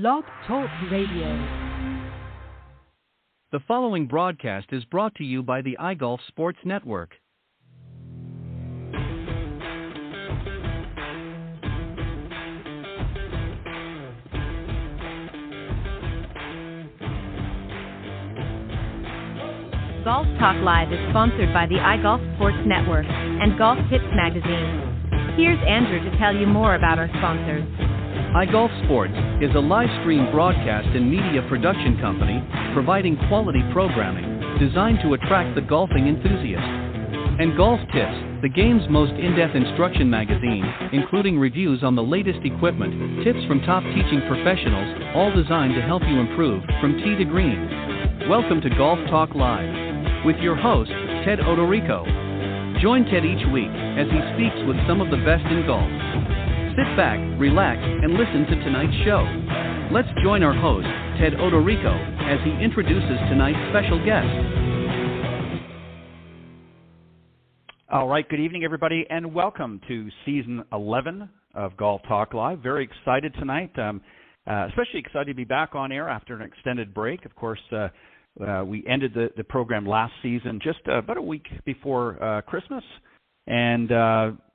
Blog Talk Radio. The following broadcast is brought to you by the iGolf Sports Network. Golf Talk Live is sponsored by the iGolf Sports Network and Golf Tips Magazine. Here's Andrew to tell you more about our sponsors. iGolf Sports is a live stream broadcast and media production company providing quality programming designed to attract the golfing enthusiast. And Golf Tips, the game's most in-depth instruction magazine, including reviews on the latest equipment, tips from top teaching professionals, all designed to help you improve from tee to green. Welcome to Golf Talk Live with your host, Ted Odorico. Join Ted each week as he speaks with some of the best in golf. Sit back, relax, and listen to tonight's show. Let's join our host, Ted Odorico, as he introduces tonight's special guest. All right, good evening, everybody, and welcome to Season 11 of Golf Talk Live. Very excited tonight, especially excited to be back on air after an extended break. Of course, we ended the program last season just about a week before Christmas, and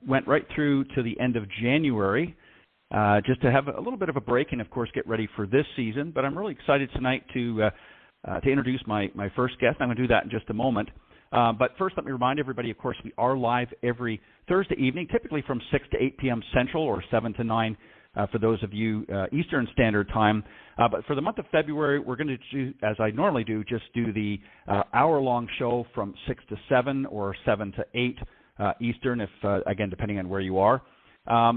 went right through to the end of January just to have a little bit of a break and, of course, get ready for this season. But I'm really excited tonight to introduce my first guest. I'm going to do that in just a moment. But first, let me remind everybody, of course, we are live every Thursday evening, typically from 6 to 8 p.m. Central or 7 to 9 for those of you Eastern Standard Time. But for the month of February, we're going to do, as I normally do, just do the hour-long show from 6 to 7 or 7 to 8 Eastern, if again, depending on where you are,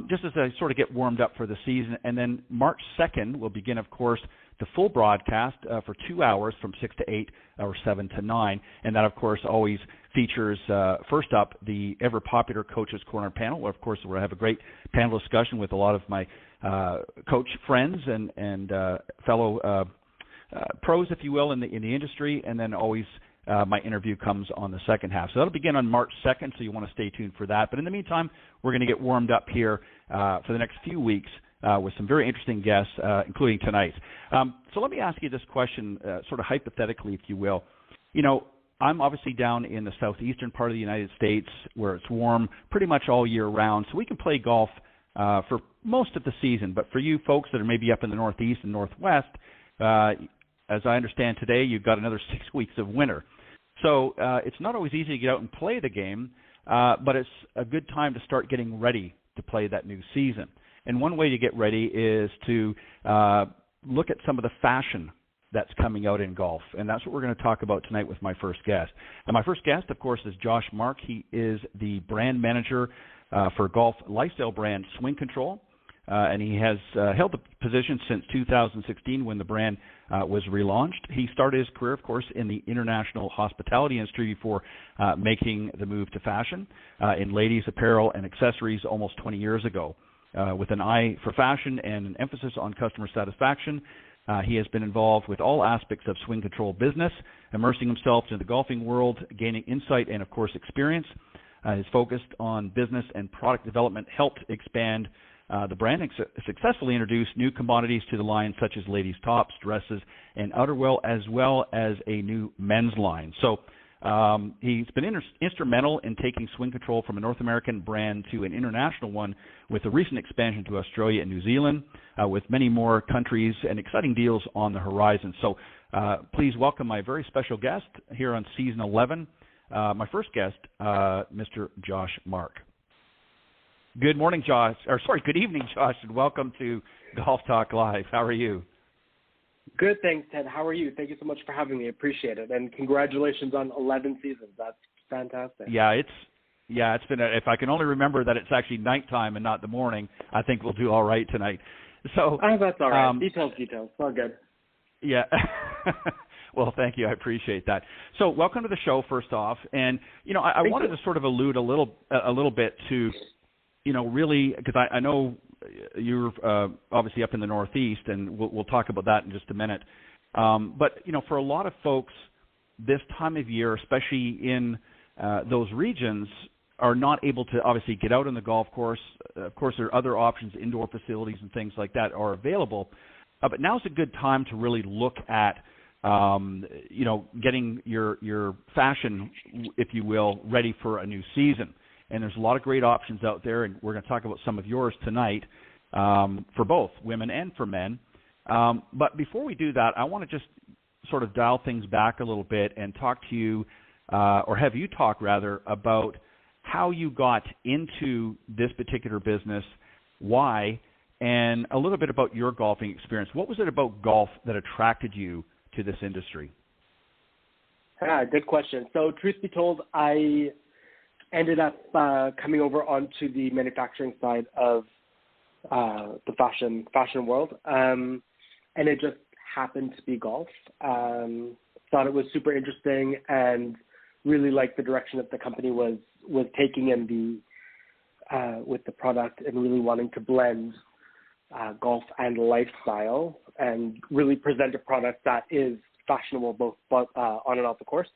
just as I sort of get warmed up for the season. And then March 2nd will begin, of course, the full broadcast for 2 hours from 6 to 8 or 7 to 9. And that, of course, always features, first up, the ever-popular Coach's Corner panel, where, of course, we'll have a great panel discussion with a lot of my coach friends and fellow pros, if you will, in the industry. And then always my interview comes on the second half. So that'll begin on March 2nd, so you want to stay tuned for that. But in the meantime, we're going to get warmed up here for the next few weeks with some very interesting guests, including tonight. So let me ask you this question, sort of hypothetically, if you will. You know, I'm obviously down in the southeastern part of the United States where it's warm pretty much all year round, so we can play golf for most of the season. But for you folks that are maybe up in the northeast and northwest, as I understand today, you've got another 6 weeks of winter. So it's not always easy to get out and play the game, but it's a good time to start getting ready to play that new season. And one way to get ready is to look at some of the fashion that's coming out in golf. And that's what we're going to talk about tonight with my first guest. And my first guest, of course, is Josh Mark. He is the brand manager for golf lifestyle brand Swing Control. And he has held the position since 2016 when the brand was relaunched. He started his career, of course, in the international hospitality industry before making the move to fashion in ladies' apparel and accessories almost 20 years ago. With an eye for fashion and an emphasis on customer satisfaction, he has been involved with all aspects of Swing Control business, immersing himself into the golfing world, gaining insight and, of course, experience. His focus on business and product development helped expand the brand and successfully introduced new commodities to the line, such as ladies' tops, dresses, and outerwear, as well as a new men's line. So he's been instrumental in taking Swing Control from a North American brand to an international one with a recent expansion to Australia and New Zealand, with many more countries and exciting deals on the horizon. So please welcome my very special guest here on Season 11, my first guest, Mr. Josh Mark. Good morning, Josh. Good evening, Josh, and welcome to Golf Talk Live. How are you? Good, thanks, Ted. How are you? Thank you so much for having me. Appreciate it, and congratulations on 11 seasons. That's fantastic. Yeah, it's been. If I can only remember that it's actually nighttime and not the morning, I think we'll do all right tonight. So that's all right. Details. All good. Yeah. Well, thank you. I appreciate that. So, welcome to the show. First off, and you know, I wanted to sort of allude a little bit to, you know, really, because I know you're obviously up in the Northeast, and we'll talk about that in just a minute. But, you know, for a lot of folks, this time of year, especially in those regions, are not able to obviously get out on the golf course. Of course, there are other options, indoor facilities and things like that are available. but now's a good time to really look at getting your fashion, if you will, ready for a new season. And there's a lot of great options out there, and we're going to talk about some of yours tonight for both women and for men. But before we do that, I want to just sort of dial things back a little bit and talk to you, or have you talk rather, about how you got into this particular business, why, and a little bit about your golfing experience. What was it about golf that attracted you to this industry? Good question. So truth be told, I ended up coming over onto the manufacturing side of the fashion world, and it just happened to be golf. Thought it was super interesting and really liked the direction that the company was taking in with the product, and really wanting to blend golf and lifestyle and really present a product that is fashionable both on and off the course.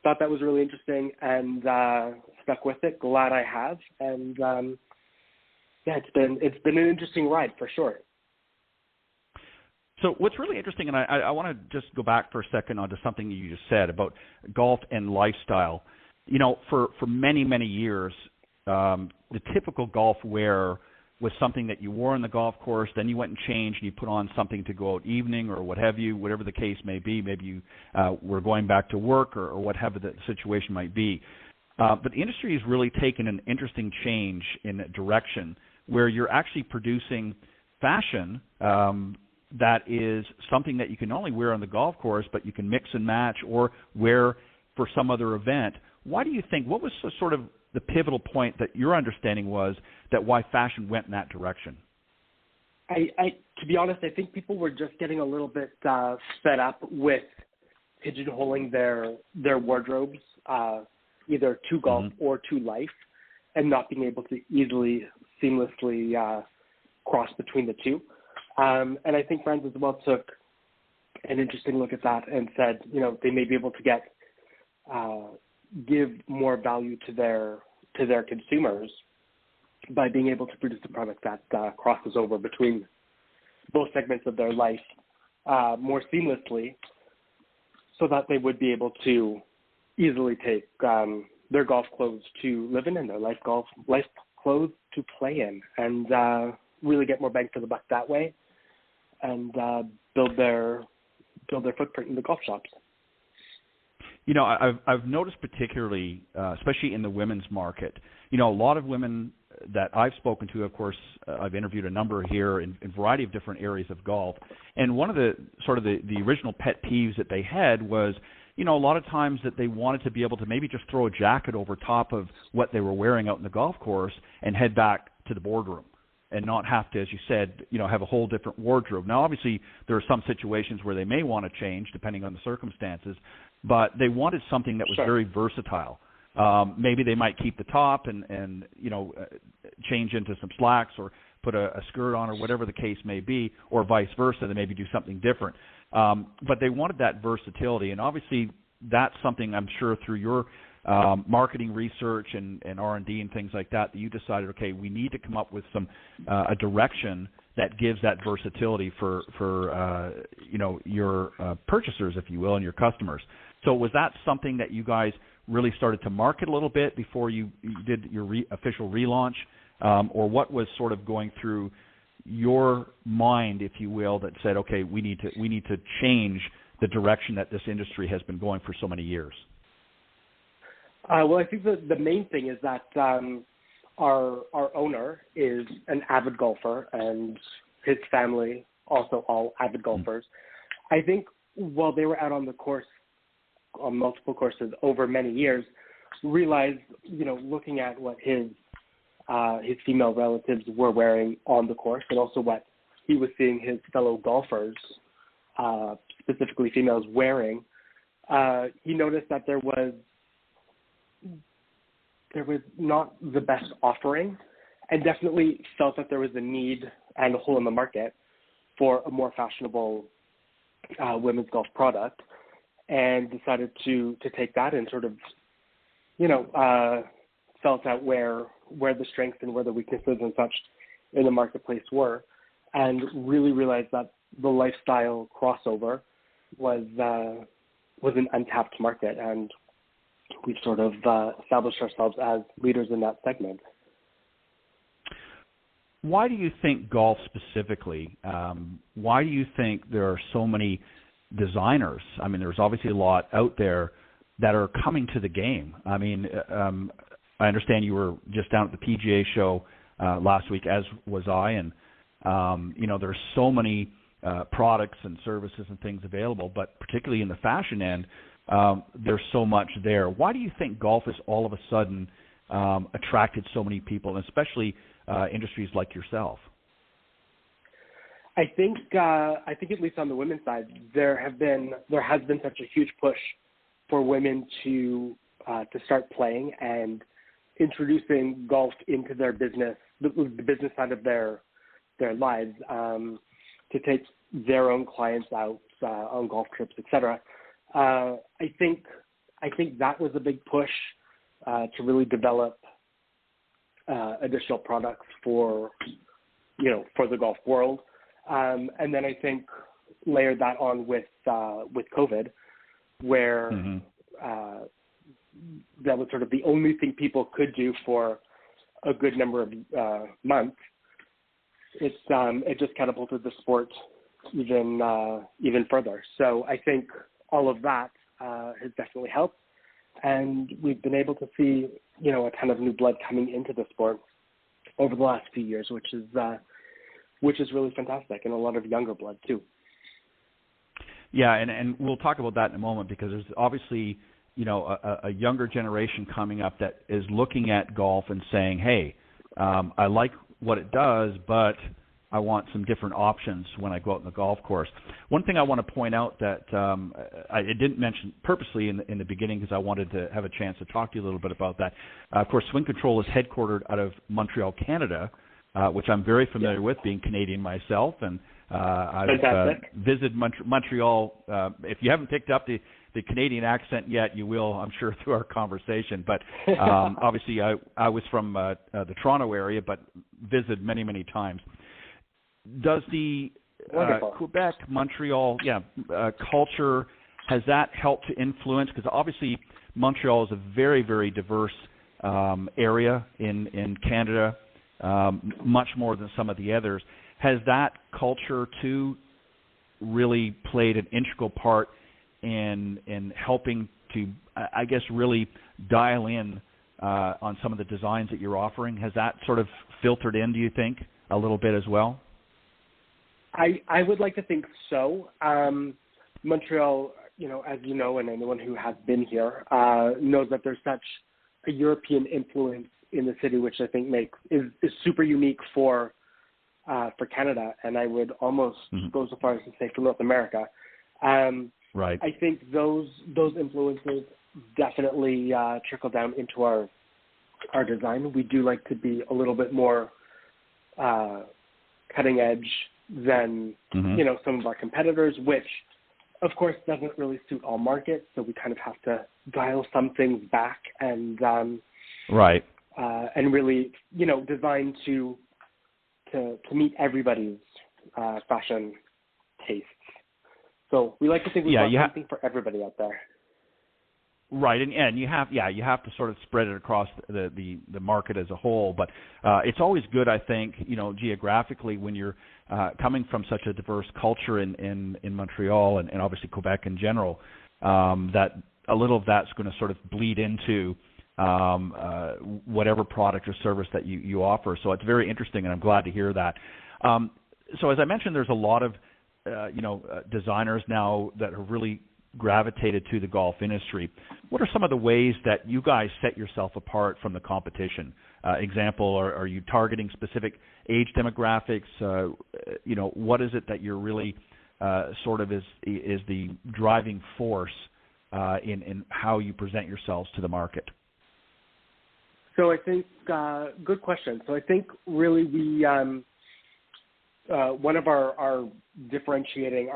Thought that was really interesting, and stuck with it. Glad I have, and it's been an interesting ride for sure. So what's really interesting, and I want to just go back for a second onto something you just said about golf and lifestyle. For many, many years, the typical golf wear was something that you wore on the golf course, then you went and changed and you put on something to go out evening or what have you, whatever the case may be. Maybe you were going back to work or whatever the situation might be. But the industry has really taken an interesting change in a direction where you're actually producing fashion that is something that you can not only wear on the golf course, but you can mix and match or wear for some other event. Why do you think, what was sort of the pivotal point that your understanding was that why fashion went in that direction? To be honest, I think people were just getting a little bit fed up with pigeonholing their wardrobes, either to golf or to life, and not being able to easily, seamlessly cross between the two. And I think brands as well took an interesting look at that and said, they may be able to give more value to their consumers by being able to produce a product that crosses over between both segments of their life more seamlessly, so that they would be able to easily take their golf clothes to live in and their life clothes to play in, and really get more bang for the buck that way, and build their footprint in the golf shops. I've noticed particularly, especially in the women's market, a lot of women that I've spoken to, of course, I've interviewed a number here in a variety of different areas of golf. And one of the sort of the original pet peeves that they had was, a lot of times that they wanted to be able to maybe just throw a jacket over top of what they were wearing out in the golf course and head back to the boardroom and not have to, as you said, have a whole different wardrobe. Now, obviously, there are some situations where they may want to change depending on the circumstances, but they wanted something that was very versatile. Maybe they might keep the top and change into some slacks or put a skirt on or whatever the case may be, or vice versa. They maybe do something different. But they wanted that versatility, and obviously that's something I'm sure through your marketing research and R&D and things like that you decided, okay, we need to come up with some a direction that gives that versatility for your purchasers, if you will, and your customers. So was that something that you guys really started to market a little bit before you did your official relaunch, or what was sort of going through your mind, if you will, that said, okay, we need to change the direction that this industry has been going for so many years? Well, I think the main thing is that our owner is an avid golfer, and his family also all avid golfers. I think while they were out on the course, on multiple courses over many years, realized, looking at what his female relatives were wearing on the course, and also what he was seeing his fellow golfers, specifically females, wearing, he noticed that there was not the best offering, and definitely felt that there was a need and a hole in the market for a more fashionable women's golf product, and decided to take that and sort of, felt out where the strengths and where the weaknesses and such in the marketplace were, and really realized that the lifestyle crossover was an untapped market, and we've sort of established ourselves as leaders in that segment. Why do you think golf specifically? Why do you think there are so many designers? I mean, there's obviously a lot out there that are coming to the game. I mean, I understand you were just down at the PGA show last week, as was I, and there's so many products and services and things available, but particularly in the fashion end, there's so much there. Why do you think golf has all of a sudden attracted so many people, and especially industries like yourself? I think at least on the women's side, there has been such a huge push for women to start playing and introducing golf into their business, the business side of their lives, to take their own clients out on golf trips, etc. I think that was a big push to really develop additional products for the golf world, and then I think layered that on with COVID, where that was sort of the only thing people could do for a good number of months. It just catapulted the sport even further. So I think all of that has definitely helped, and we've been able to see a ton of new blood coming into the sport over the last few years, which is really fantastic, and a lot of younger blood too. Yeah, and we'll talk about that in a moment, because there's obviously a younger generation coming up that is looking at golf and saying, hey, I like what it does, but I want some different options when I go out on the golf course. One thing I want to point out that I didn't mention purposely in the beginning, because I wanted to have a chance to talk to you a little bit about that. Of course, Swing Control is headquartered out of Montreal, Canada, which I'm very familiar with, being Canadian myself, and I've visited Montreal. If you haven't picked up the Canadian accent yet, you will, I'm sure, through our conversation. But obviously, I was from the Toronto area, but visited many, many times. Does the Quebec, Montreal, culture, has that helped to influence? Because obviously, Montreal is a very, very diverse area in Canada, much more than some of the others. Has that culture, too, really played an integral part in helping to, I guess, really dial in on some of the designs that you're offering? Has that sort of filtered in, do you think, a little bit as well? I would like to think so. Montreal, as you know, and anyone who has been here knows that there's such a European influence in the city, which I think is super unique for Canada, and I would almost go so far as to say for North America. Right. I think those influences definitely trickle down into our design. We do like to be a little bit more cutting edge than some of our competitors, which of course doesn't really suit all markets. So we kind of have to dial some things back and and really design to meet everybody's fashion tastes. So we like to think we've got something for everybody out there. Right, and you have to sort of spread it across the market as a whole. But it's always good, I think, geographically, when you're coming from such a diverse culture in Montreal and obviously Quebec in general, that a little of that's going to sort of bleed into whatever product or service that you offer. So it's very interesting, and I'm glad to hear that. So as I mentioned, there's a lot of designers now that have really gravitated to the golf industry. What are some of the ways that you guys set yourself apart from the competition? Example, are you targeting specific age demographics? What is it that you're really sort of is the driving force in how you present yourselves to the market? So I think, good question. So I think really we, one of our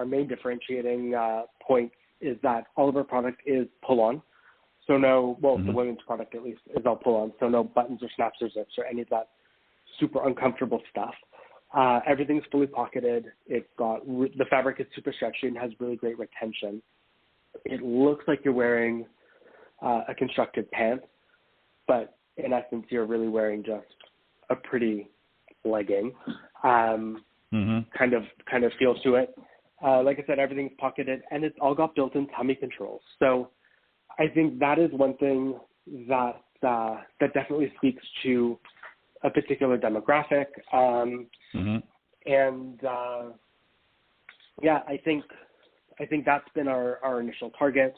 main differentiating points is that all of our product is pull-on. So the women's product at least is all pull-on. So no buttons or snaps or zips or any of that super uncomfortable stuff. Everything's fully pocketed. It's got the fabric is super stretchy and has really great retention. It looks like you're wearing a constructed pant, but in essence, you're really wearing just a pretty legging. Kind of feel to it. Like I said, everything's pocketed, and it's all got built-in tummy controls. So I think that is one thing that definitely speaks to a particular demographic. And I think that's been our initial target,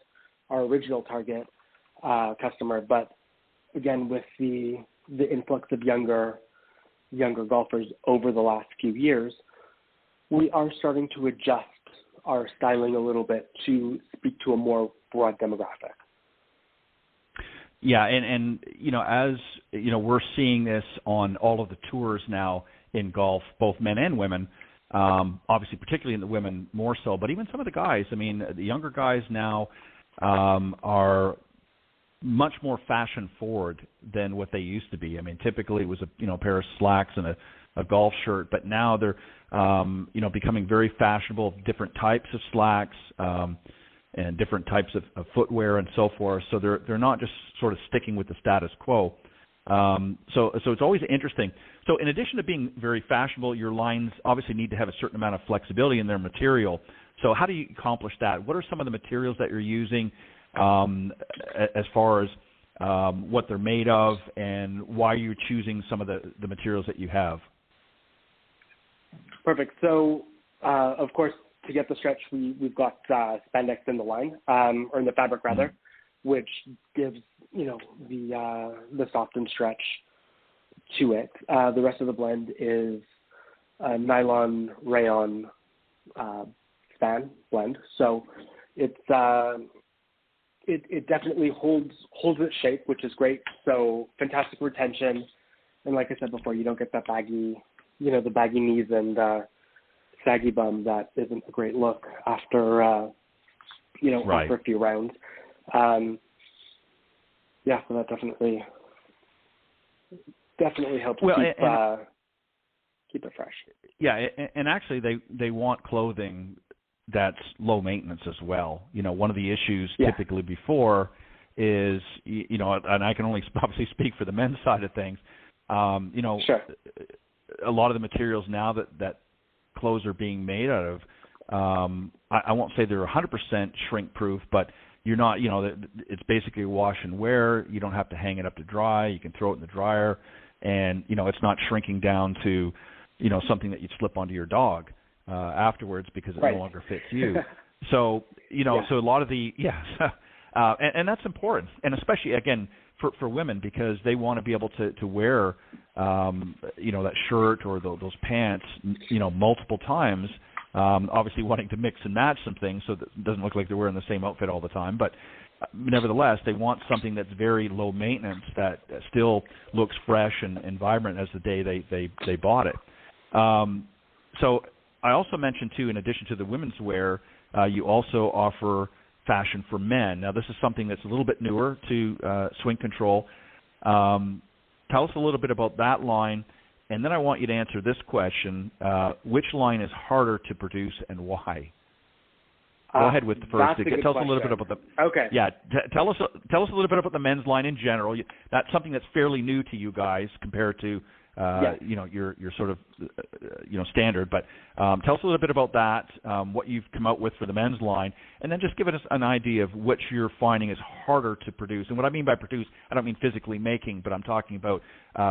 our original target customer. But again, with the influx of younger golfers over the last few years, we are starting to adjust our styling a little bit to speak to a more broad demographic. Yeah, and as we're seeing this on all of the tours now in golf, both men and women. Obviously, particularly in the women more so, but even some of the guys. I mean, the younger guys now are much more fashion forward than what they used to be. I mean, typically it was a pair of slacks and a golf shirt, but now they're becoming very fashionable, different types of slacks and different types of footwear and so forth. So they're not just sort of sticking with the status quo. So it's always interesting. So in addition to being very fashionable, your lines obviously need to have a certain amount of flexibility in their material. So how do you accomplish that? What are some of the materials that you're using as far as what they're made of, and why you're choosing some of the materials that you have? Perfect. So, of course, to get the stretch, we've got spandex in the line, or in the fabric rather, which gives the softened stretch to it. The rest of the blend is a nylon rayon span blend. So it definitely holds its shape, which is great. So fantastic retention, and like I said before, you don't get that baggy, the baggy knees and saggy bum that isn't a great look after after a few rounds. So that definitely helps keep it fresh. Yeah, and actually they want clothing that's low maintenance as well. One of the issues typically before is, and I can only obviously speak for the men's side of things, Sure. A lot of the materials now that clothes are being made out of, I won't say they're 100% shrink proof, but you're not, it's basically wash and wear. You don't have to hang it up to dry. You can throw it in the dryer, and, it's not shrinking down to, something that you'd slip onto your dog afterwards because it no longer fits you. So, so a lot of the, and that's important. And especially, again, for women, because they want to be able to wear, that shirt or those pants, multiple times, obviously wanting to mix and match some things so that it doesn't look like they're wearing the same outfit all the time. But nevertheless, they want something that's very low maintenance, that still looks fresh and vibrant as the day they bought it. So I also mentioned, too, in addition to the women's wear, you also offer fashion for men. Now, this is something that's a little bit newer to Swing Control. Tell us a little bit about that line, and then I want you to answer this question. Which line is harder to produce and why? Go ahead with the first. Tell us a little bit about the. Okay. Yeah, tell us a little bit about the men's line in general. That's something that's fairly new to you guys compared to your sort of standard. But tell us a little bit about that, what you've come out with for the men's line, and then just give us an idea of which you're finding is harder to produce. And what I mean by produce, I don't mean physically making, but I'm talking about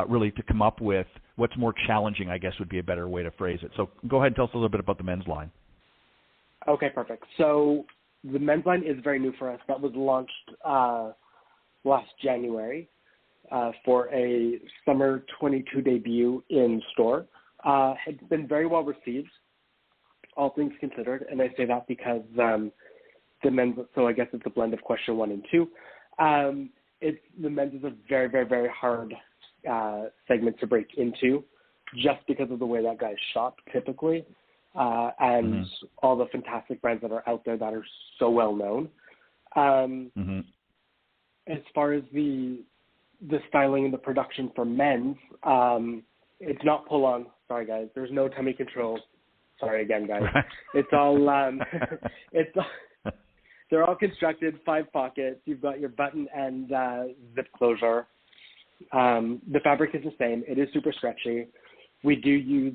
really to come up with what's more challenging, I guess would be a better way to phrase it. So go ahead and tell us a little bit about the men's line. Okay, perfect. So the men's line is very new for us. That was launched last January for a summer 22 debut in store. It's been very well received, all things considered, and I say that because the men's. So I guess it's a blend of question 1 and 2. The men's is a very, very, very hard segment to break into, just because of the way that guys shop typically. And all the fantastic brands that are out there that are so well known. As far as the styling and the production for men's, it's not pull on sorry guys, there's no tummy control. Sorry again, guys. It's all they're all constructed 5 pockets. You've got your button and zip closure. The fabric is the same. It is super stretchy. We do use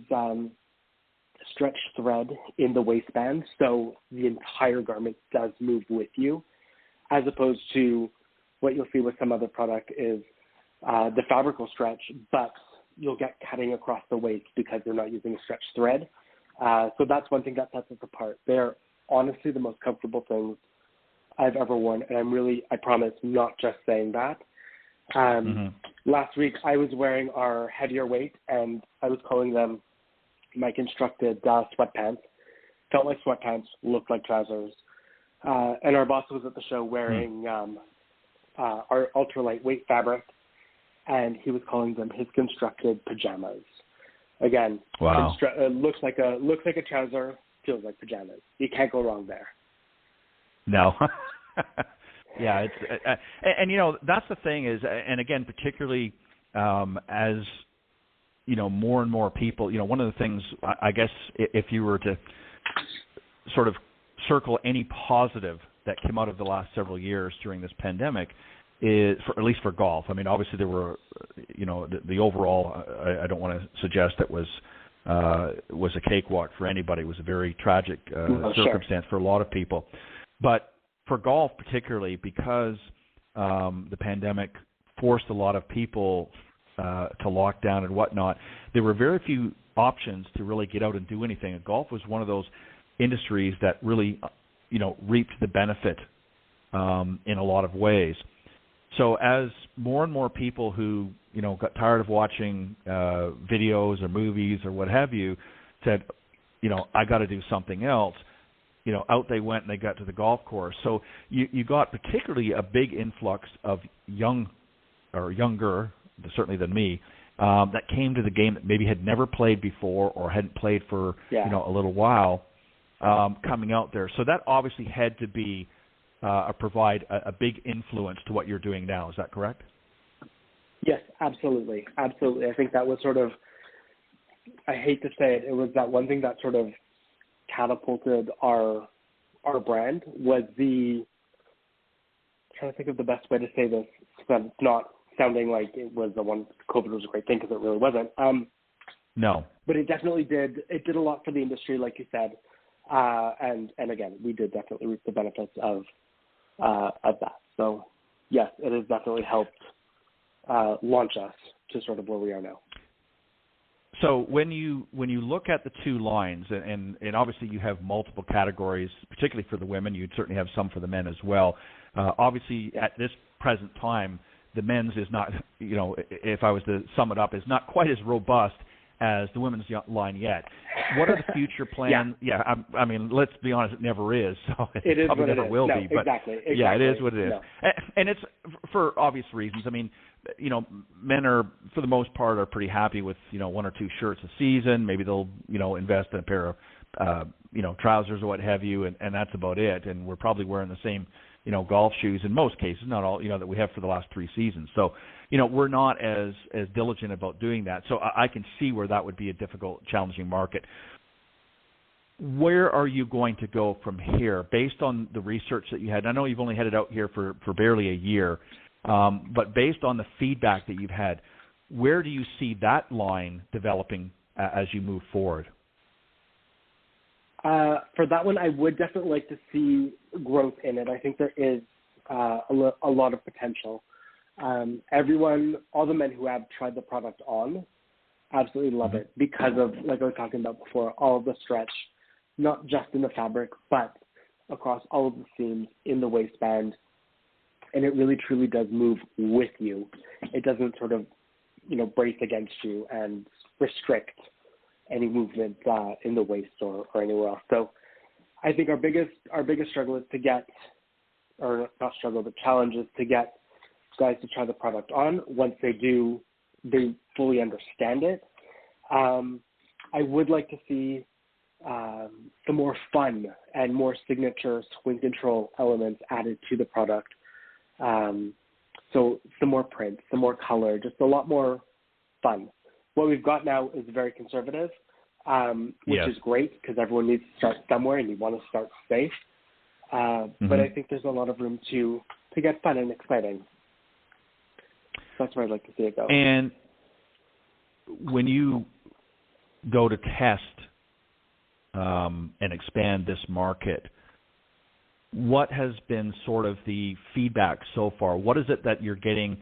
stretch thread in the waistband, so the entire garment does move with you, as opposed to what you'll see with some other product is the fabric will stretch, but you'll get cutting across the waist because they're not using a stretch thread. So that's one thing that sets us apart. They're honestly the most comfortable things I've ever worn, and I promise, not just saying that. Last week I was wearing our heavier weight, and I was calling them my constructed sweatpants. Felt like sweatpants, looked like trousers. And our boss was at the show wearing our ultra lightweight fabric, and he was calling them his constructed pajamas. Again, wow. Looks like a trouser, feels like pajamas. You can't go wrong there. No. Yeah, it's and you know, that's the thing is, and again, particularly as you know, more and more people, you know, one of the things, I guess, if you were to sort of circle any positive that came out of the last several years during this pandemic, is at least for golf. I mean, obviously there were, you know, the overall. I don't want to suggest that was a cakewalk for anybody. It was a very tragic circumstance for a lot of people, but for golf particularly, because the pandemic forced a lot of people to lock down and whatnot, there were very few options to really get out and do anything. And golf was one of those industries that really, you know, reaped the benefit in a lot of ways. So as more and more people who, you know, got tired of watching videos or movies or what have you said, you know, I got to do something else, you know, out they went and they got to the golf course. So you got particularly a big influx of younger, certainly than me, that came to the game that maybe had never played before or hadn't played for, you know, a little while, coming out there. So that obviously had to be provide a big influence to what you're doing now. Is that correct? Yes, absolutely. Absolutely. I think that was sort of, I hate to say it, it was that one thing that sort of catapulted our brand was I'm trying to think of the best way to say this, so that it's not sounding like it was the one, COVID was a great thing, because it really wasn't. No. But it definitely did. It did a lot for the industry, like you said. And again, we did definitely reap the benefits of that. So yes, it has definitely helped launch us to sort of where we are now. So when you look at the two lines, and obviously you have multiple categories, particularly for the women, you'd certainly have some for the men as well. Obviously, at this present time, the men's is not, you know, if I was to sum it up, is not quite as robust as the women's line yet. What are the future plans? I mean, let's be honest, it never is. So it probably never will be. But exactly. Yeah, it is what it is. No. And it's for obvious reasons. I mean, you know, men are, for the most part, are pretty happy with, you know, 1 or 2 shirts a season. Maybe they'll, you know, invest in a pair of, you know, trousers or what have you, and that's about it. And we're probably wearing the same, you know, golf shoes in most cases, not all, you know, that we have for the last 3 seasons. So, you know, we're not as diligent about doing that. So I can see where that would be a difficult, challenging market. Where are you going to go from here based on the research that you had? I know you've only had it out here for barely a year, but based on the feedback that you've had, where do you see that line developing as you move forward? For that one, I would definitely like to see growth in it. I think there is a lot of potential. All the men who have tried the product on, absolutely love it because of, like I was talking about before, all of the stretch, not just in the fabric, but across all of the seams in the waistband. And it really, truly does move with you. It doesn't sort of, you know, brace against you and restrict any movement in the waist or anywhere else. So I think our biggest struggle is to get, or not struggle, but challenge is to get guys to try the product on. Once they do, they fully understand it. I would like to see the more fun and more signature swing control elements added to the product. So some more print, some more color, just a lot more fun. what we've got now is very conservative, which is great because everyone needs to start somewhere and you want to start safe. But I think there's a lot of room to get fun and exciting. That's where I'd like to see it go. And when you go to test and expand this market, what has been sort of the feedback so far? What is it that you're getting?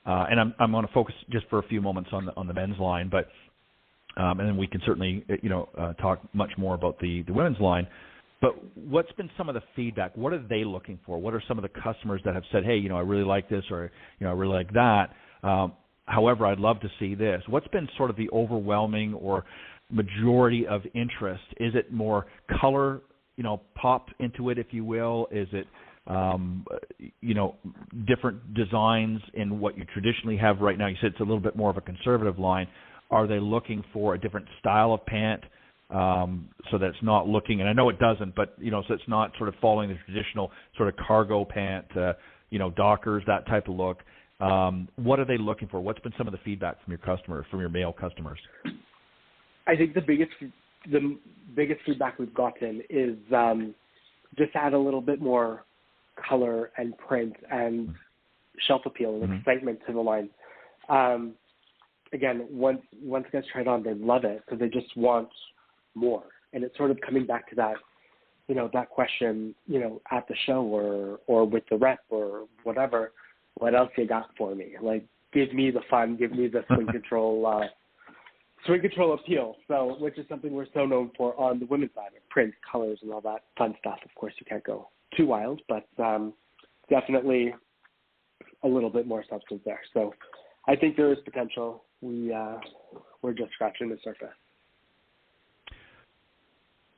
And I'm going to focus just for a few moments on the men's line, but and then we can certainly talk much more about the women's line. But what's been some of the feedback? What are they looking for? What are some of the customers that have said, hey, I really like this, or I really like that. However, I'd love to see this. What's been sort of the overwhelming or majority of interest? Is it more color, popped into it, if you will? Is it, different designs in what you traditionally have right now? You said it's a little bit more of a conservative line. Are they looking for a different style of pant so that it's not looking, and I know it doesn't, but, so it's not sort of following the traditional sort of cargo pant, Dockers, that type of look. What are they looking for? What's been some of the feedback from your customers, from your male customers? I think the biggest feedback we've gotten is just add a little bit more color and print and shelf appeal and excitement to the line. Again, once guys try it on, they love it because they just want more. And it's sort of coming back to that, that question, at the show or with the rep or whatever. What else you got for me? Like, give me the fun, give me the swing control appeal. So, which is something we're so known for on the women's side, print, colors, and all that fun stuff. Of course, you can't go too wild, but definitely a little bit more substance there. So, I think there is potential. We're just scratching the surface.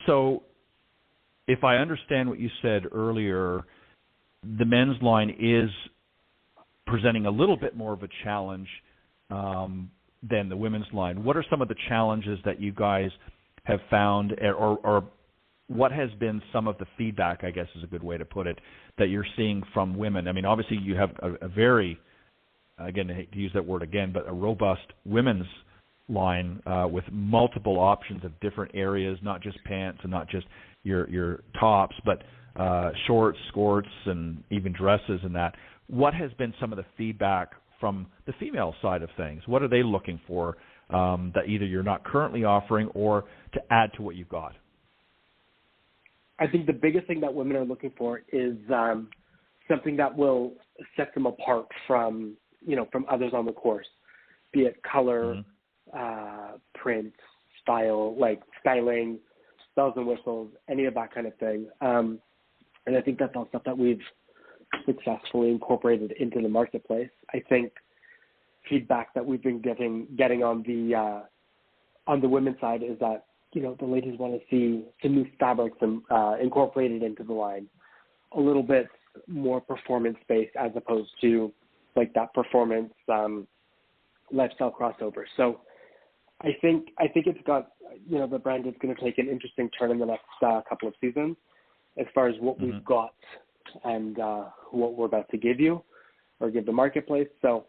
So, if I understand what you said earlier, the men's line is presenting a little bit more of a challenge than the women's line. What are some of the challenges that you guys have found, or what has been some of the feedback, I guess is a good way to put it, that you're seeing from women? I mean, obviously you have a very, again, I hate to use that word again, but a robust women's line with multiple options of different areas, not just pants and not just your tops, but shorts, skirts, and even dresses and that. What has been some of the feedback from the female side of things? What are they looking for that either you're not currently offering or to add to what you've got? I think the biggest thing that women are looking for is something that will set them apart from others on the course, be it color, print, style, like styling, bells and whistles, any of that kind of thing. And I think that's all stuff that we've successfully incorporated into the marketplace. I think feedback that we've been getting on the women's side is that the ladies want to see some new fabrics and incorporated into the line, a little bit more performance based as opposed to like that performance lifestyle crossover. So I think it's got the brand is going to take an interesting turn in the next couple of seasons as far as what we've got and what we're about to give you or give the marketplace. So,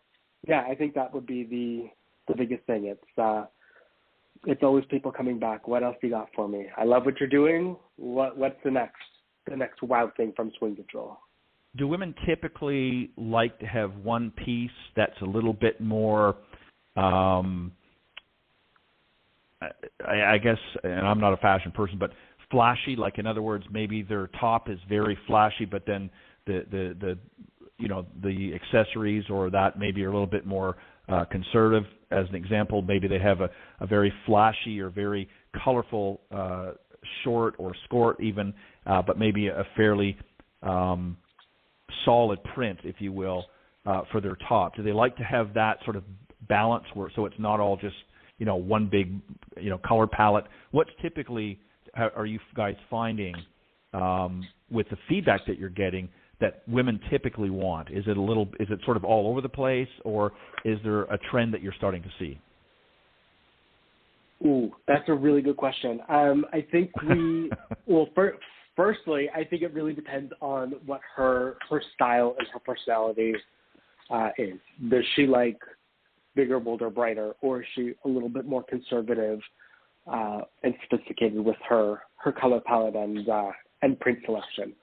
yeah, I think that would be the biggest thing. It's always people coming back. What else you got for me? I love what you're doing. What's the next wild thing from Swing Control? Do women typically like to have one piece that's a little bit more, I guess, and I'm not a fashion person, but flashy? Like, in other words, maybe their top is very flashy, but then the accessories or that maybe are a little bit more conservative. As an example, maybe they have a very flashy or very colorful short or skirt even, but maybe a fairly solid print, if you will, for their top. Do they like to have that sort of balance so it's not all just one big color palette? What's typically are you guys finding with the feedback that you're getting that women typically want? Is it sort of all over the place, or is there a trend that you're starting to see? Ooh, that's a really good question. I think firstly, I think it really depends on what her style and her personality is. Does she like bigger, bolder, brighter, or is she a little bit more conservative and sophisticated with her color palette and print selection?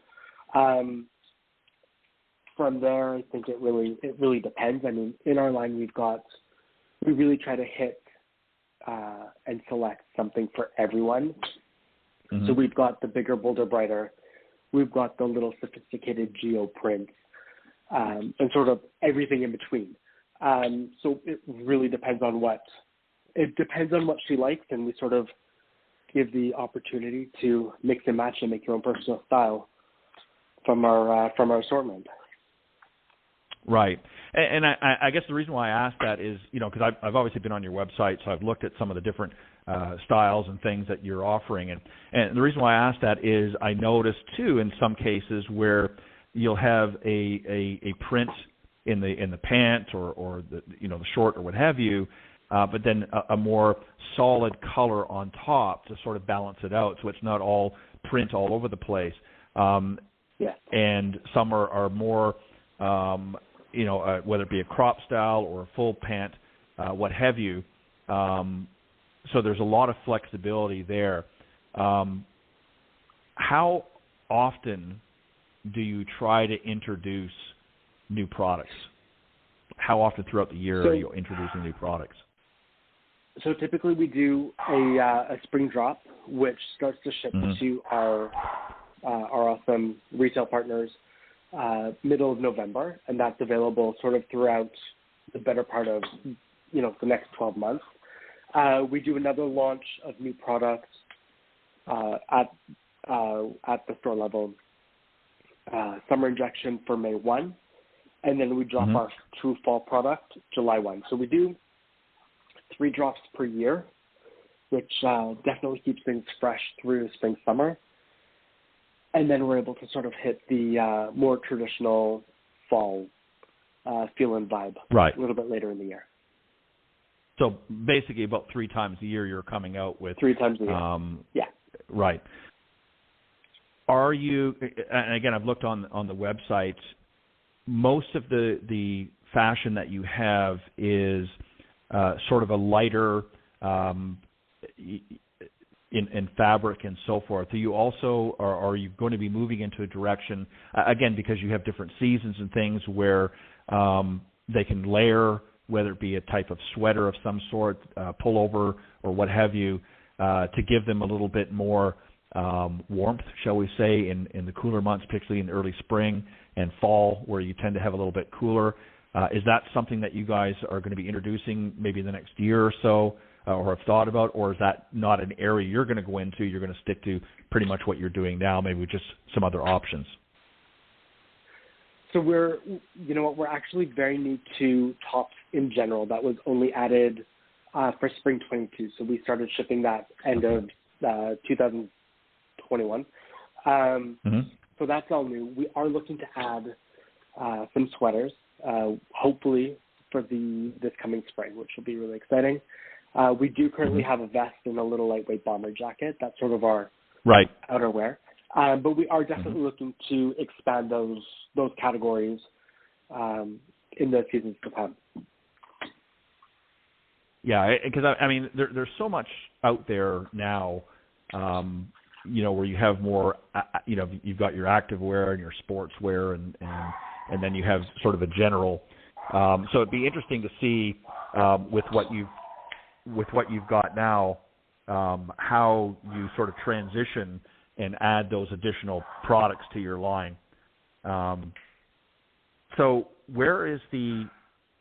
From there, I think it really depends. I mean, in our line, we really try to hit and select something for everyone. Mm-hmm. So we've got the bigger, bolder, brighter. We've got the little sophisticated geo prints, and sort of everything in between. So it really depends on what she likes, and we sort of give the opportunity to mix and match and make your own personal style from our assortment. Right. And I guess the reason why I asked that is, because I've obviously been on your website, so I've looked at some of the different styles and things that you're offering. And the reason why I asked that is I noticed, too, in some cases where you'll have a print in the pant or the short or what have you, but then a more solid color on top to sort of balance it out so it's not all print all over the place. Yeah. And some are more... whether it be a crop style or a full pant, what have you. So there's a lot of flexibility there. How often do you try to introduce new products? How often throughout the year are you introducing new products? So typically we do a spring drop, which starts to ship mm-hmm. to our awesome retail partners middle of November, and that's available sort of throughout the better part of the next 12 months. We do another launch of new products at the store level, summer injection for May 1, and then we drop mm-hmm. our true fall product July 1. So we do 3 drops per year, which definitely keeps things fresh through spring, summer. And then we're able to sort of hit the more traditional fall feel and vibe right. a little bit later in the year. So basically about 3 times a year you're coming out with... 3 times a year, yeah. Right. Are you, and again, I've looked on the website, most of the fashion that you have is sort of a lighter... in fabric and so forth. Do you also, are you going to be moving into a direction, again, because you have different seasons and things where they can layer, whether it be a type of sweater of some sort, pullover or what have you, to give them a little bit more warmth, shall we say, in the cooler months, particularly in early spring and fall, where you tend to have a little bit cooler. Is that something that you guys are going to be introducing maybe in the next year or so? Or have thought about, or is that not an area you're going to go into? You're going to stick to pretty much what you're doing now, maybe with just some other options? So we're actually very new to tops in general. That was only added for spring 22. So we started shipping that end of 2021. Mm-hmm. So that's all new. We are looking to add some sweaters, hopefully for this coming spring, which will be really exciting. We do currently have a vest and a little lightweight bomber jacket. That's sort of our outerwear. But we are definitely looking to expand those categories in the seasons to come. Yeah, because I mean, there's so much out there now, where you have more, you've got your activewear and your sportswear, and then you have sort of a general. So it'd be interesting to see with what you've got now, how you sort of transition and add those additional products to your line. So where is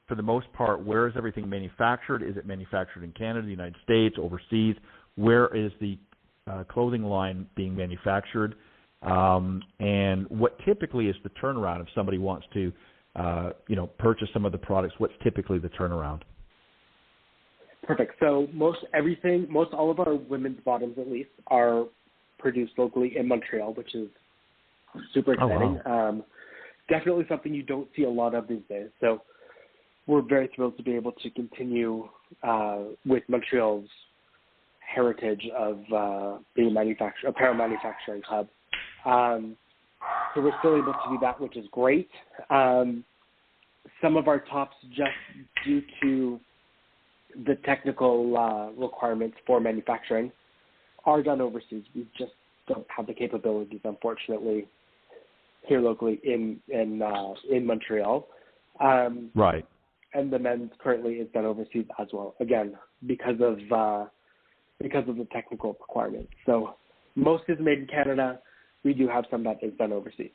for the most part, where is everything manufactured? Is it manufactured in Canada, the United States, overseas? Where is the clothing line being manufactured? And what typically is the turnaround if somebody wants to, purchase some of the products? What's typically the turnaround? Perfect. So most all of our women's bottoms, at least, are produced locally in Montreal, which is super exciting. Oh, wow. Definitely something you don't see a lot of these days. So we're very thrilled to be able to continue with Montreal's heritage of being apparel manufacturing hub. So we're still able to do that, which is great. Some of our tops, just due to the technical requirements for manufacturing are done overseas. We just don't have the capabilities, unfortunately, here locally in Montreal. Right. And the men's currently is done overseas as well. Again, because of the technical requirements. So most is made in Canada. We do have some that is done overseas.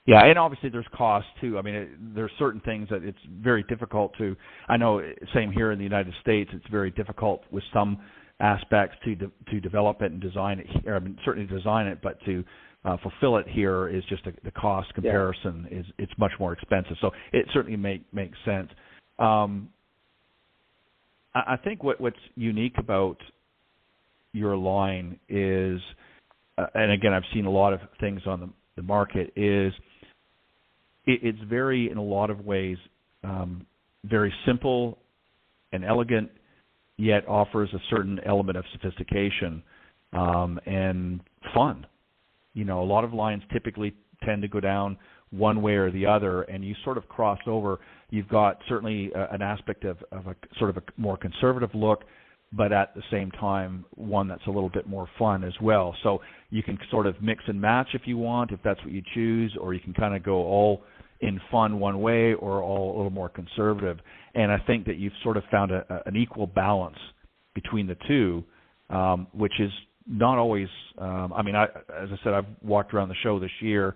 Yeah, and obviously there's cost too. I mean, there's certain things that it's very difficult to. I know, same here in the United States, it's very difficult with some aspects to develop it and design it. I mean, certainly design it, but to fulfill it here is just the cost comparison is it's much more expensive. So it certainly makes sense. I think what's unique about your line is, and again, I've seen a lot of things on the market, is it's very, in a lot of ways, very simple and elegant, yet offers a certain element of sophistication and fun. You know, a lot of lines typically tend to go down one way or the other, and you sort of cross over. You've got certainly an aspect of a sort of a more conservative look, but at the same time, one that's a little bit more fun as well. So you can sort of mix and match if you want, if that's what you choose, or you can kind of go all in fun one way or all a little more conservative. And I think that you've sort of found an equal balance between the two, which is not always, I mean, as I said, I've walked around the show this year,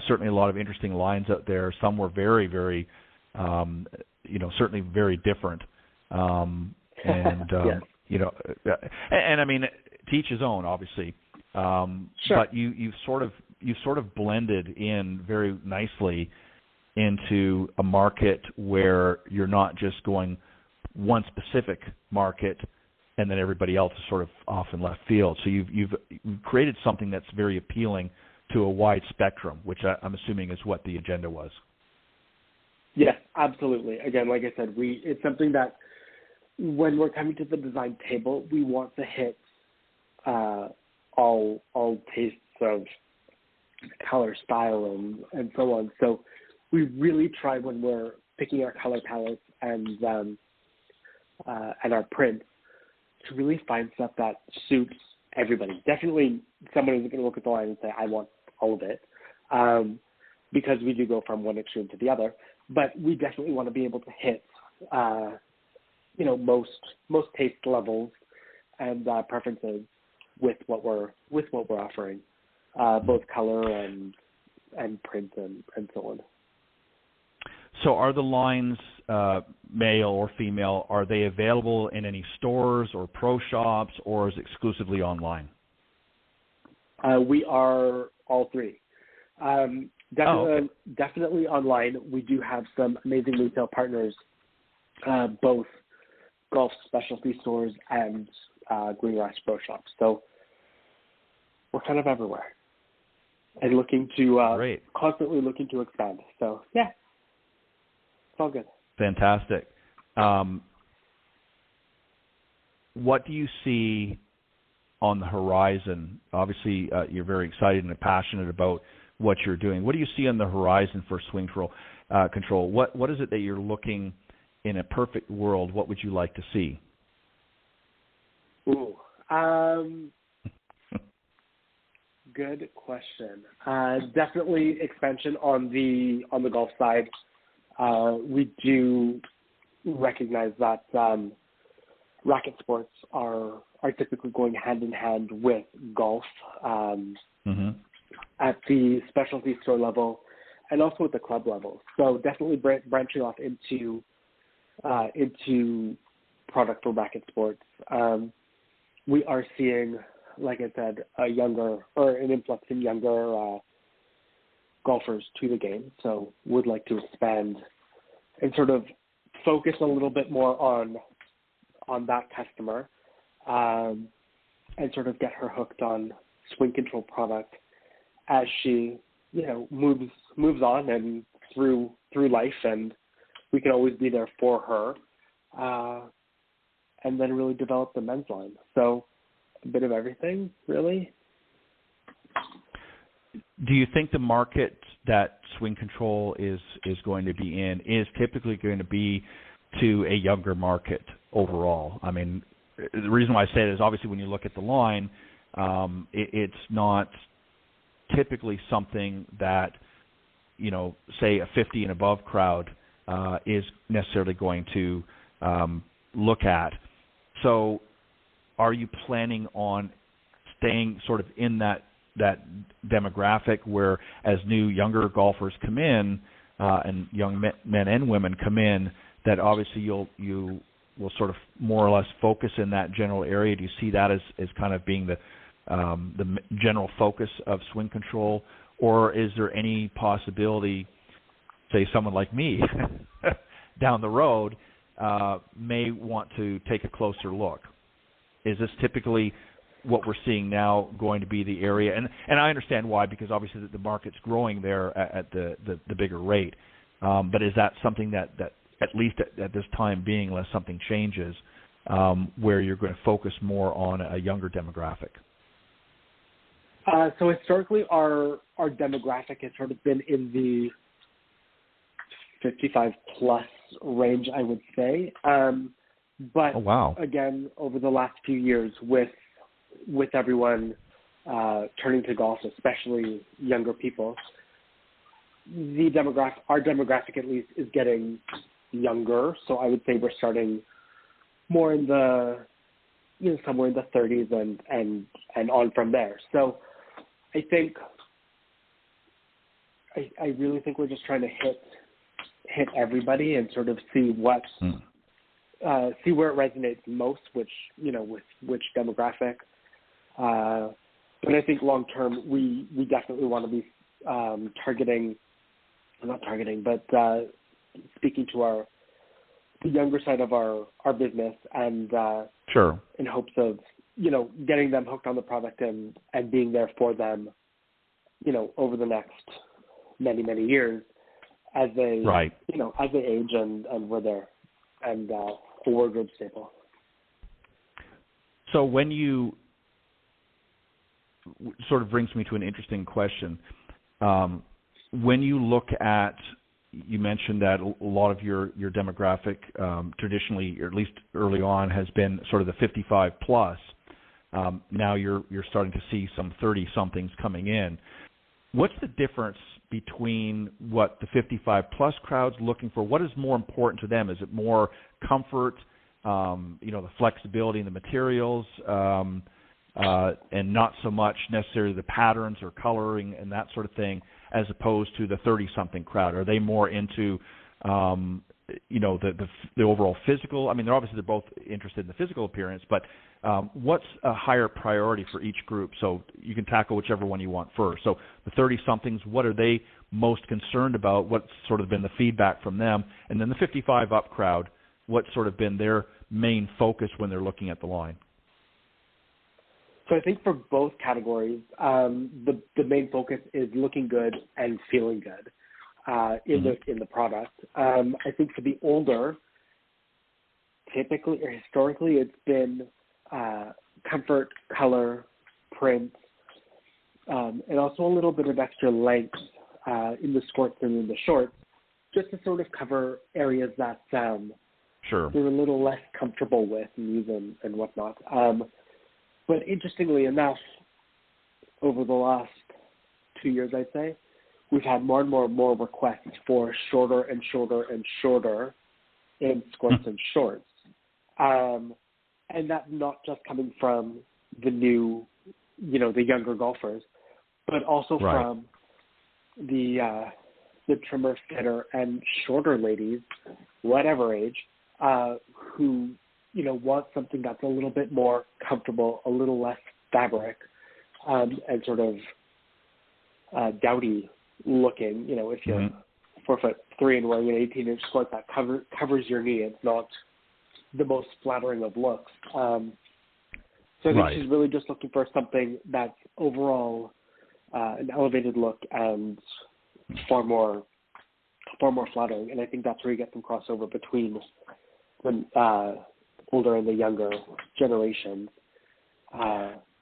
certainly a lot of interesting lines out there. Some were very, very, certainly very different. You know, and I mean, to each his own, obviously. Sure. But you've sort of blended in very nicely into a market where you're not just going one specific market and then everybody else is sort of off in left field. So you've created something that's very appealing to a wide spectrum, which I'm assuming is what the agenda was. Yes, absolutely. Again, like I said, it's something that when we're coming to the design table, we want to hit all tastes of color, style, and so on. So we really try when we're picking our color palettes and our prints to really find stuff that suits everybody. Definitely someone isn't going to look at the line and say, I want all of it, because we do go from one extreme to the other. But we definitely want to be able to hit most taste levels and preferences with what we're offering, both color and print and so on. So are the lines male or female? Are they available in any stores or pro shops, or is it exclusively online? We are all three. Definitely online. We do have some amazing retail partners, both golf specialty stores and green grass pro shops. So we're kind of everywhere and looking to constantly looking to expand. So yeah, it's all good. Fantastic. What do you see on the horizon? Obviously, you're very excited and passionate about what you're doing. What do you see on the horizon for swing control? What is it that you're looking in a perfect world? What would you like to see? Ooh, good question. Definitely expansion on the golf side. We do recognize that racket sports are typically going hand in hand with golf at the specialty store level and also at the club level. So definitely branching off into product for racket sports. We are seeing, like I said, an influx in younger golfers to the game. So would like to expand and sort of focus a little bit more on that customer, and sort of get her hooked on swing control product as she, moves on and through life, and we can always be there for her, and then really develop the men's line. So a bit of everything, really. Do you think the market that swing control is going to be in is typically going to be to a younger market overall. I mean, the reason why I say it is obviously when you look at the line, it's not typically something that, say a 50 and above crowd is necessarily going to look at. So are you planning on staying sort of in that demographic where as new younger golfers come in and young men and women come in, that obviously you will sort of more or less focus in that general area? Do you see that as kind of being the general focus of swing control, or is there any possibility, say someone like me down the road may want to take a closer look? Is this typically what we're seeing now going to be the area? And I understand why, because obviously the market's growing there at the bigger rate. But is that something that at least at this time being, unless something changes, where you're going to focus more on a younger demographic? So historically, our demographic has sort of been in the 55 plus range, I would say. But again, over the last few years, with everyone turning to golf, especially younger people, our demographic at least is getting younger. So I would say we're starting more in the somewhere in the 30s and on from there. So I think I really think we're just trying to hit everybody and sort of see see where it resonates most, with which demographic. But I think long term we definitely want to be speaking to the younger side of our business, and sure, in hopes of getting them hooked on the product and being there for them, over the next many years as they as they age and we're there and a wardrobe staple. So when you sort of brings me to an interesting question. When you look at, you mentioned that a lot of your demographic traditionally, or at least early on, has been sort of the 55 plus. Now you're starting to see some 30-somethings coming in. What's the difference between what the 55 plus crowd's looking for? What is more important to them? Is it more comfort, the flexibility in the materials, and not so much necessarily the patterns or coloring and that sort of thing, as opposed to the 30-something crowd? Are they more into, the overall physical? I mean, they're both interested in the physical appearance, but what's a higher priority for each group? So you can tackle whichever one you want first. So the 30-somethings, what are they most concerned about? What's sort of been the feedback from them? And then the 55-up crowd, what's sort of been their main focus when they're looking at the line? So I think for both categories, the main focus is looking good and feeling good in the product. I think for the older, typically or historically, it's been comfort, color, print, and also a little bit of extra length in the skirts and in the shorts, just to sort of cover areas that sure, they're a little less comfortable with and use and whatnot. But interestingly enough, over the last 2 years, I'd say, we've had more and more requests for shorter and shorter and shorter in skirts and shorts. And that's not just coming from the new, the younger golfers, but also from the trimmer, fitter, and shorter ladies, whatever age, who want something that's a little bit more comfortable, a little less fabric, and sort of dowdy looking. If you're 4'3" and wearing an 18-inch skirt that covers your knee, it's not the most flattering of looks. So I think she's really just looking for something that's overall an elevated look and far more flattering. And I think that's where you get some crossover between the older and the younger generations.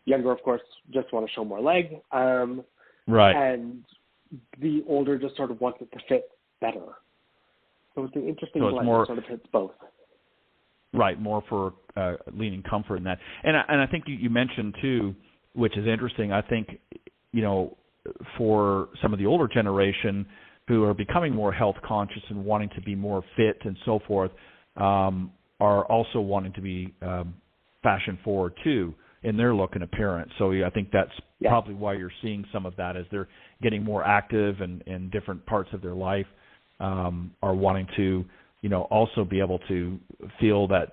Younger, of course, just want to show more leg. And the older just sort of wants it to fit better. So it's an interesting So it's blend. more, It sort of hits both. right, more for leaning comfort in that. And I think you mentioned, too, which is interesting, I think, for some of the older generation who are becoming more health conscious and wanting to be more fit and so forth, are also wanting to be fashion forward, too, in their look and appearance. So I think that's probably why you're seeing some of that as they're getting more active and in different parts of their life, are wanting to, also be able to feel that,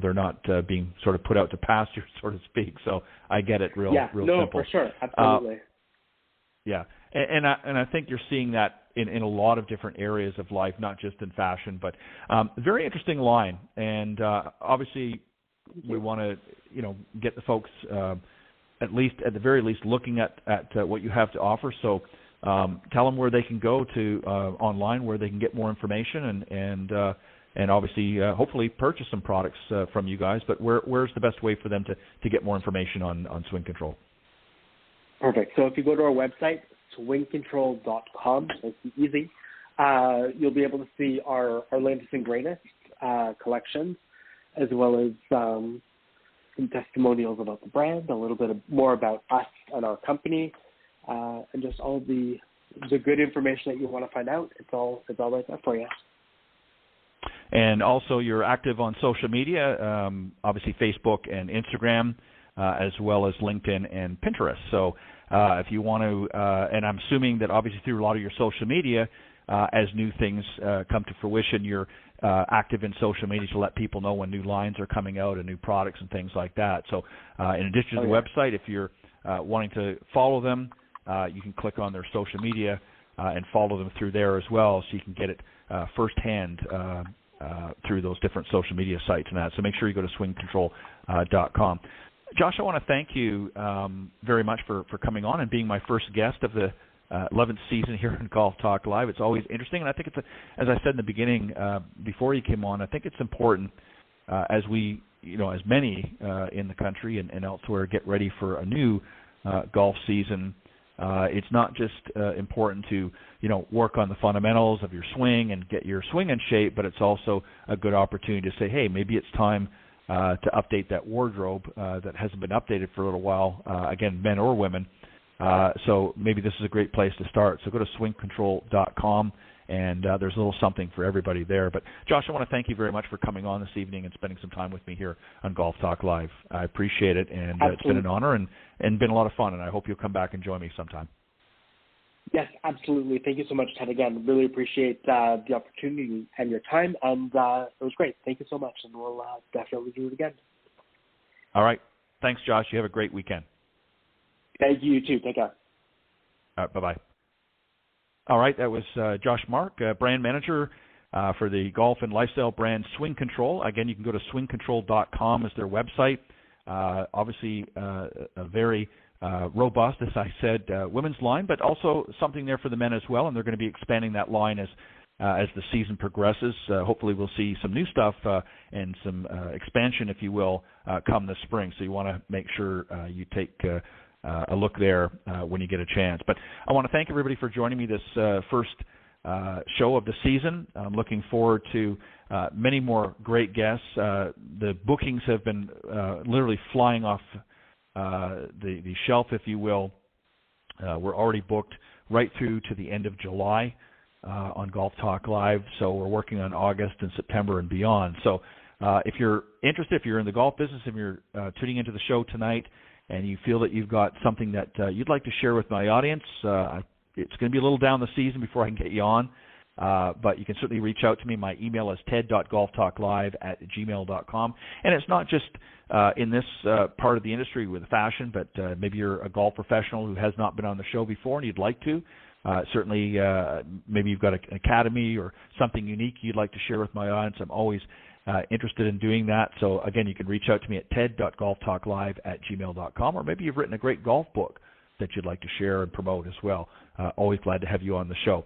they're not being sort of put out to pasture, so to speak. So I get it real simple. For sure. Absolutely. Yeah. And I think you're seeing that in a lot of different areas of life, not just in fashion, but very interesting line. And obviously we want to, get the folks at the very least looking at what you have to offer. So tell them where they can go to online, where they can get more information and obviously hopefully purchase some products from you guys. But where's the best way for them to get more information on Swing Control? Perfect. So if you go to our website, swingcontrol.com, it's easy, you'll be able to see our latest and greatest collections, as well as some testimonials about the brand, a little bit more about us and our company, and just all the good information that you want to find out. It's all right there for you. And also, you're active on social media, obviously Facebook and Instagram, as well as LinkedIn and Pinterest. So if you want to, and I'm assuming that obviously through a lot of your social media, as new things come to fruition, you're active in social media to let people know when new lines are coming out and new products and things like that. So in addition to the website, if you're wanting to follow them, you can click on their social media and follow them through there as well, so you can get it firsthand through those different social media sites and that. So make sure you go to swingcontrol.com. Josh, I want to thank you very much for coming on and being my first guest of the 11th season here in Golf Talk Live. It's always interesting, and I think it's, as I said in the beginning, before you came on, I think it's important as we, as many in the country and elsewhere get ready for a new golf season. It's not just important to, work on the fundamentals of your swing and get your swing in shape, but it's also a good opportunity to say, hey, maybe it's time to update that wardrobe that hasn't been updated for a little while, again, men or women. So maybe this is a great place to start. So go to swingcontrol.com, and there's a little something for everybody there. But, Josh, I want to thank you very much for coming on this evening and spending some time with me here on Golf Talk Live. I appreciate it, and it's been an honor and been a lot of fun, and I hope you'll come back and join me sometime. Yes, absolutely. Thank you so much, Ted. Again, really appreciate the opportunity and your time, and it was great. Thank you so much, and we'll definitely do it again. All right. Thanks, Josh. You have a great weekend. Thank you, you too. Take care. All right, bye-bye. All right, that was Josh Mark, brand manager for the golf and lifestyle brand Swing Control. Again, you can go to swingcontrol.com as their website. Obviously, a very robust, as I said, women's line, but also something there for the men as well, and they're going to be expanding that line as the season progresses. Hopefully we'll see some new stuff and some expansion, if you will, come this spring. So you want to make sure you take a look there when you get a chance. But I want to thank everybody for joining me this first show of the season. I'm looking forward to many more great guests. The bookings have been literally flying off the shelf, if you will. We're already booked right through to the end of July on Golf Talk Live, so we're working on August and September and beyond. So if you're interested, if you're in the golf business, if you're tuning into the show tonight and you feel that you've got something that you'd like to share with my audience, it's going to be a little down the season before I can get you on. But you can certainly reach out to me. My email is ted.golftalklive@gmail.com. And it's not just in this part of the industry with fashion, but maybe you're a golf professional who has not been on the show before and you'd like to. Certainly, maybe you've got an academy or something unique you'd like to share with my audience. I'm always interested in doing that. So, again, you can reach out to me at ted.golftalklive@gmail.com, or maybe you've written a great golf book that you'd like to share and promote as well. Always glad to have you on the show.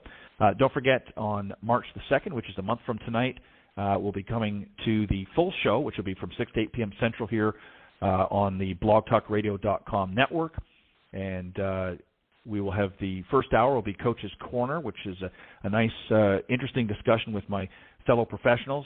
Don't forget, on March the 2nd, which is a month from tonight, we'll be coming to the full show, which will be from 6 to 8 p.m. Central here on the blogtalkradio.com network. And we will have the first hour will be Coach's Corner, which is a nice, interesting discussion with my fellow professionals.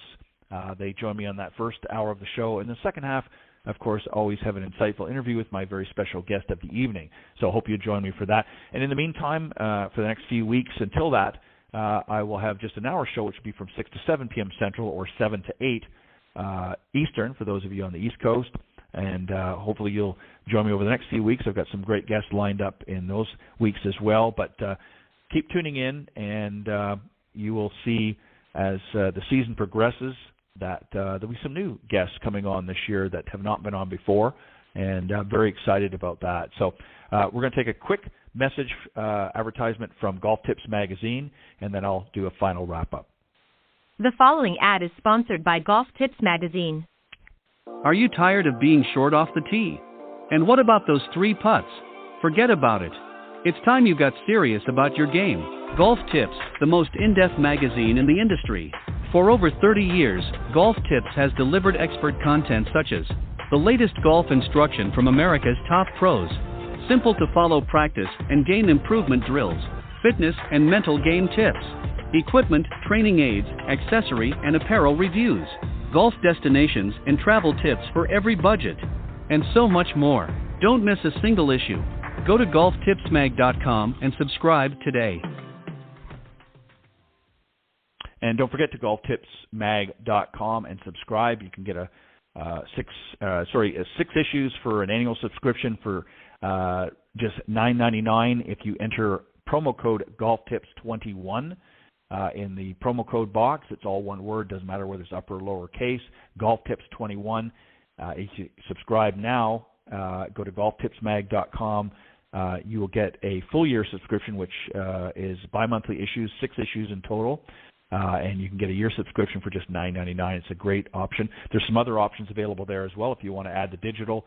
They join me on that first hour of the show. And the second half, of course, always have an insightful interview with my very special guest of the evening. So I hope you join me for that. And in the meantime, for the next few weeks until that, I will have just an hour show, which will be from 6 to 7 p.m. Central or 7 to 8 Eastern for those of you on the East Coast. And hopefully you'll join me over the next few weeks. I've got some great guests lined up in those weeks as well. But keep tuning in, and you will see as the season progresses that there'll be some new guests coming on this year that have not been on before, and I'm very excited about that. So we're going to take a quick message advertisement from Golf Tips Magazine, and then I'll do a final wrap-up. The following ad is sponsored by Golf Tips Magazine. Are you tired of being short off the tee? And what about those 3 putts? Forget about it. It's time you got serious about your game. Golf Tips, the most in-depth magazine in the industry. For over 30 years, Golf Tips has delivered expert content such as the latest golf instruction from America's top pros, simple-to-follow practice and game improvement drills, fitness and mental game tips, equipment, training aids, accessory and apparel reviews, golf destinations and travel tips for every budget, and so much more. Don't miss a single issue. Go to golftipsmag.com and subscribe today. And don't forget to golftipsmag.com and subscribe. You can get 6 issues for an annual subscription for just $9.99 if you enter promo code GolfTips21 in the promo code box. It's all one word, doesn't matter whether it's upper or lower case. GolfTips21. If you subscribe now, go to golftipsmag.com. You will get a full year subscription, which is bi-monthly issues, 6 issues in total. And you can get a year subscription for just $9.99. It's a great option. There's some other options available there as well. If you want to add the digital,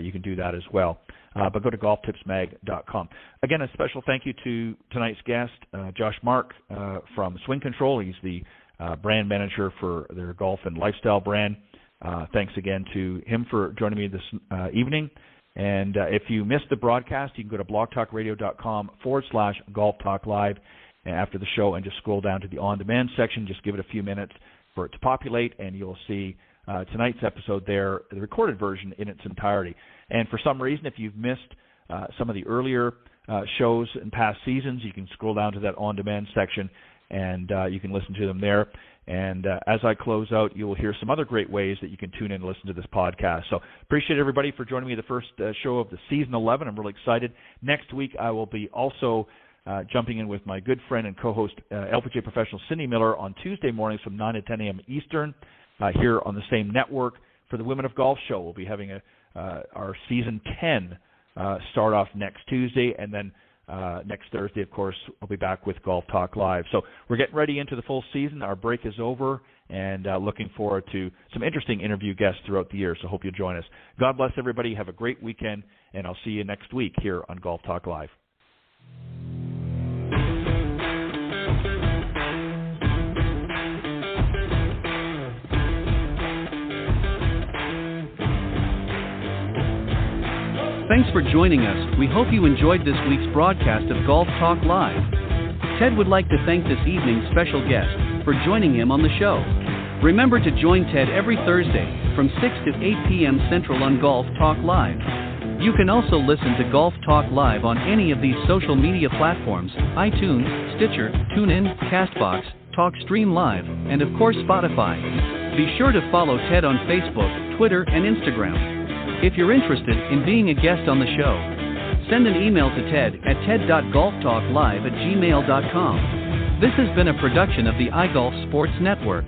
you can do that as well. But go to golftipsmag.com. Again, a special thank you to tonight's guest, Josh Mark from Swing Control. He's the brand manager for their golf and lifestyle brand. Thanks again to him for joining me this evening. And if you missed the broadcast, you can go to blogtalkradio.com/Golf Talk Live after the show and just scroll down to the on-demand section. Just give it a few minutes for it to populate, and you'll see tonight's episode there, the recorded version in its entirety. And for some reason, if you've missed some of the earlier shows in past seasons, you can scroll down to that on-demand section, and you can listen to them there. And as I close out, you will hear some other great ways that you can tune in and listen to this podcast. So appreciate everybody for joining me the first show of the season 11. I'm really excited. Next week, I will be also jumping in with my good friend and co-host, LPGA professional Cindy Miller, on Tuesday mornings from 9 to 10 a.m. Eastern here on the same network for the Women of Golf Show. We'll be having our Season 10 start off next Tuesday, and then next Thursday, of course, we'll be back with Golf Talk Live. So we're getting ready into the full season. Our break is over, and looking forward to some interesting interview guests throughout the year, so hope you'll join us. God bless everybody. Have a great weekend, and I'll see you next week here on Golf Talk Live. Thanks for joining us. We hope you enjoyed this week's broadcast of Golf Talk Live. Ted would like to thank this evening's special guest for joining him on the show. Remember to join Ted every Thursday from 6 to 8 p.m. Central on Golf Talk Live. You can also listen to Golf Talk Live on any of these social media platforms: iTunes, Stitcher, TuneIn, CastBox, TalkStream Live, and of course Spotify. Be sure to follow Ted on Facebook, Twitter, and Instagram. If you're interested in being a guest on the show, send an email to Ted at ted.golftalklive@gmail.com. This has been a production of the iGolf Sports Network.